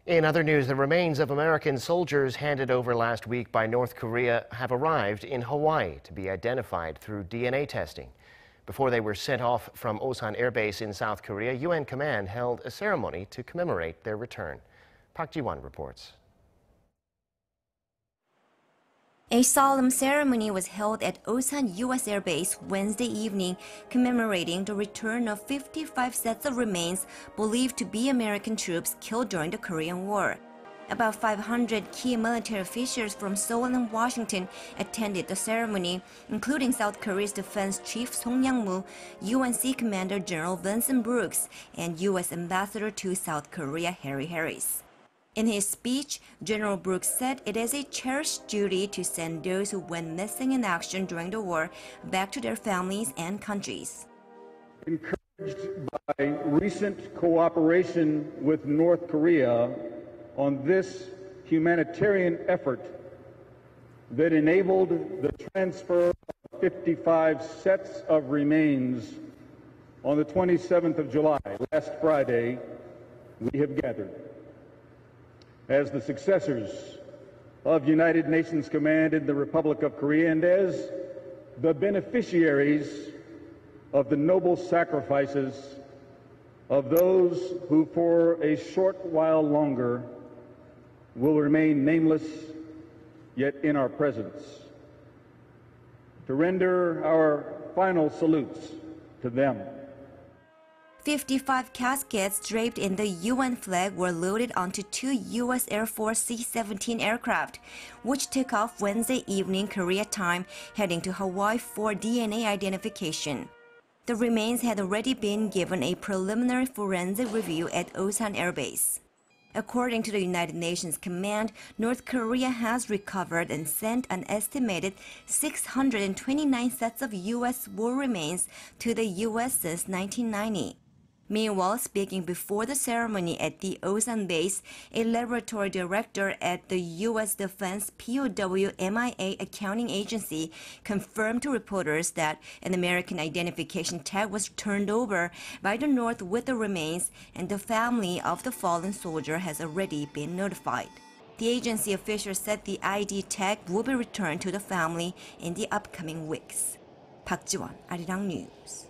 In other news, the remains of American soldiers handed over last week by North Korea have arrived in Hawaii to be identified through DNA testing. Before they were sent off from Osan Air Base in South Korea, UN Command held a ceremony to commemorate their return. Park Ji-won reports. A solemn ceremony was held at Osan U.S. Air Base Wednesday evening, commemorating the return of 55 sets of remains believed to be American troops killed during the Korean War. About 500 key military officials from Seoul and Washington attended the ceremony, including South Korea's Defense Chief Song Young-moo, UNC Commander General Vincent and U.S. Ambassador to South Korea Harry Harris. In his speech, General Brooks said it is a cherished duty to send those who went missing in action during the war back to their families and countries. Encouraged by recent cooperation with North Korea on this humanitarian effort that enabled the transfer of 55 sets of remains on the 27th of July, last Friday, we have gathered as the successors of United Nations Command in the Republic of Korea and as the beneficiaries of the noble sacrifices of those who for a short while longer will remain nameless yet in our presence, to render our final salutes to them. 55 caskets draped in the UN flag were loaded onto two U.S. Air Force C-17 aircraft, which took off Wednesday evening Korea time, heading to Hawaii for DNA identification. The remains had already been given a preliminary forensic review at Osan Air Base. According to the United Nations Command, North Korea has recovered and sent an estimated 629 sets of U.S. war remains to the U.S. since 1990. Meanwhile, speaking before the ceremony at the Osan base, a laboratory director at the U.S. Defense POW MIA accounting agency confirmed to reporters that an American identification tag was turned over by the North with the remains, and the family of the fallen soldier has already been notified. The agency official said the ID tag will be returned to the family in the upcoming weeks. Park Ji-won, Arirang News.